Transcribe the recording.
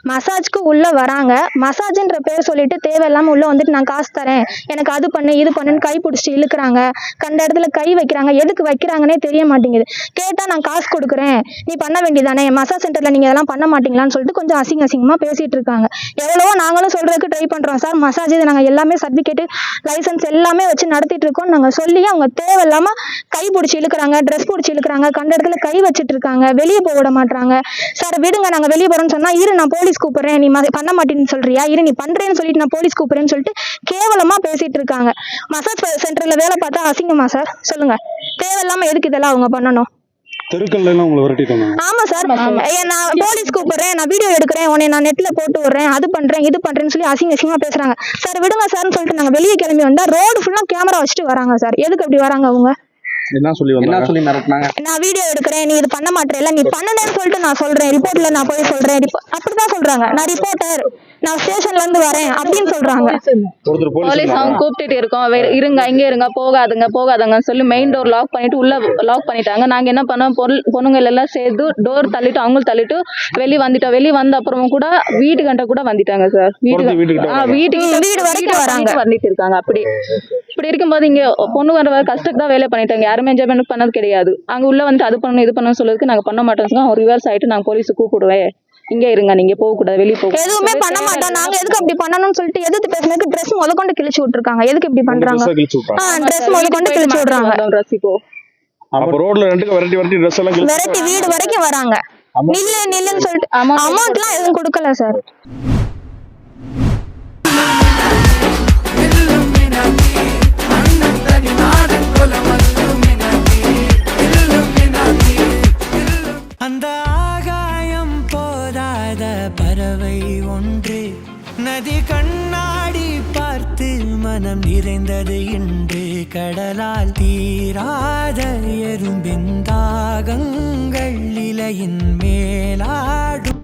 மசாஜ்க்கு உள்ள வராங்க. மசாஜ்ன்ற பேர் சொல்லிட்டு தேவையில்லாம உள்ள வந்துட்டு நான் காசு தரேன். எனக்கு அது பண்ணு, இது பண்ணுன்னு கை புடிச்சுட்டு இழுக்குறாங்க. கண்ட இடத்துல கை வைக்கிறாங்க. எதுக்கு வைக்கிறாங்கன்னே தெரிய மாட்டேங்குது. கேட்டா நான் காசு கொடுக்குறேன். நீ பண்ண வேண்டியதானே? மசாஜ் சென்டர்ல நீங்க இதெல்லாம் பண்ண மாட்டீங்களான்னு சொல்லிட்டு கொஞ்சம் அசிங்கமா பேசிட்டு இருக்காங்க. எவ்வளவோ நாங்களும் சொல்றதுக்கு ட்ரை பண்றோம் சார். மசாஜ் இது நாங்க எல்லாமே சர்டிபிகேட், லைசன்ஸ் எல்லாமே வச்சு நடத்திட்டு இருக்கோம். நாங்க சொல்லி அவங்க தேவையில்லாம கை பிடிச்சி இழுக்கிறாங்க, ட்ரெஸ் பிடிச்சி இழுக்கிறாங்க, கண்ட இடத்துல கை வச்சிட்டு இருக்காங்க, வெளியே போக விட மாட்டாங்க. சார் விடுங்க, நாங்க வெளியே போறோம்னு சொன்னா இரு நான் போலீஸ் கூப்பிடுறேன், நீ பண்ண மாட்டேன்னு சொல்றியா, இரு நீ பண்றேன்னு சொல்லிட்டு நான் போலீஸ் கூப்பிடுறேன்னு சொல்லிட்டு கேவலமா பேசிட்டு இருக்காங்க. மசாஜ் சென்டர்ல வேலை பார்த்தா அசிங்கமா சார்? சொல்லுங்க. தேவையில்லாம எதுக்கு இதெல்லாம் அவங்க பண்ணணும்? தெருக்கல்ல எல்லாம் உங்களை விரட்டிட்டாங்க. ஆமா சார், நான் போலீஸ் கூப்பிடுறேன், நான் வீடியோ எடுக்கிறேன், உன்னை நான் நெட்ல போட்டு விடுறேன், அது பண்றேன் இது பண்றேன்னு சொல்லி அசிங்கமா பேசுறாங்க. சார் விடுங்க சார்னு சொல்லிட்டு நாங்க வெளியே கிளம்பி வந்தா ரோடு ஃபுல்லா கேமரா வச்சுட்டு வராங்க சார். எதுக்கு அப்படி வராங்க அவங்க? என்ன சொல்லி மிரட்டினாங்க? நான் வீடியோ எடுக்கிறேன், நீ இது பண்ண மாட்டேல, நீ பண்ணலன்னு சொல்லிட்டு நான் சொல்றேன், ரிப்போர்ட்ல நான் போய் சொல்றேன், அப்படிதான் சொல்றாங்க. நான் ரிப்போர்ட்டர், நான் ஸ்டேஷன்ல இருந்து வரேன் அப்படின்னு சொல்றாங்க. போலீஸ் அவங்க கூப்பிட்டுட்டு இருக்கோம், இருங்க இங்கே இருங்க, போகாதங்கன்னு சொல்லி மெயின் டோர் லாக் பண்ணிட்டு உள்ள லாக் பண்ணிட்டாங்க. நாங்க என்ன பண்ணோம், பொண்ணுங்க எல்லாம் சேர்த்து டோர் தள்ளிட்டு அவங்களும் தள்ளிட்டு வெளியே வந்துட்டோம். வெளியே வந்த அப்புறமும் கூட வீட்டுக்கிட்ட கூட வந்துட்டாங்க சார். வீடு வரைக்கும் வராங்க, வந்துட்டு இருக்காங்க. அப்படி இப்படி இருக்கும்போது இங்க பொண்ணு வர கஷ்டத்துக்கு தான் வேலை பண்ணிட்டாங்க. யாருமே என்ஜாய்மெண்ட் பண்ணது கிடையாது. அங்க உள்ள வந்து அது பண்ணணும் இது பண்ணணும் சொல்றதுக்கு நாங்க பண்ண மாட்டோம். ரிவர்ஸ் ஆயிட்டு நாங்க போலீஸ் கூப்பிடுவேன், இங்க இருங்க, நீங்க போக கூடாது, வெளியே போக எதுவுமே பண்ண மாட்டோம். நாங்க எதுக்கு அப்படி பண்ணணும்னு சொல்லிட்டு எதிர்த்து பேசுனதுக்கு ட்ரெஸ் முதற்கொண்டு கிழிச்சு விட்டுருக்காங்க. எதுக்கு இப்படி பண்றாங்க? ட்ரெஸ் முதற்கொண்டு கிழிச்சு விடுறாங்க. ட்ரெஸ் இப்போ அப்ப ரோட்ல ரெண்டுக்கு விரட்டி ட்ரெஸ் எல்லாம் விரட்டி வீடு வரைக்கும் வராங்க. நில்லுன்னு சொல்லிட்டு அமௌண்ட்லாம் எதுவும் கொடுக்கல சார். அந்த ஆகாயம் போதாத பறவை ஒன்று நதி கண்ணாடி பார்த்து மனம் நிறைந்தது இன்று. கடலால் தீராத எறும்பின் தாகங்கள் இலையின் மேலாடும்.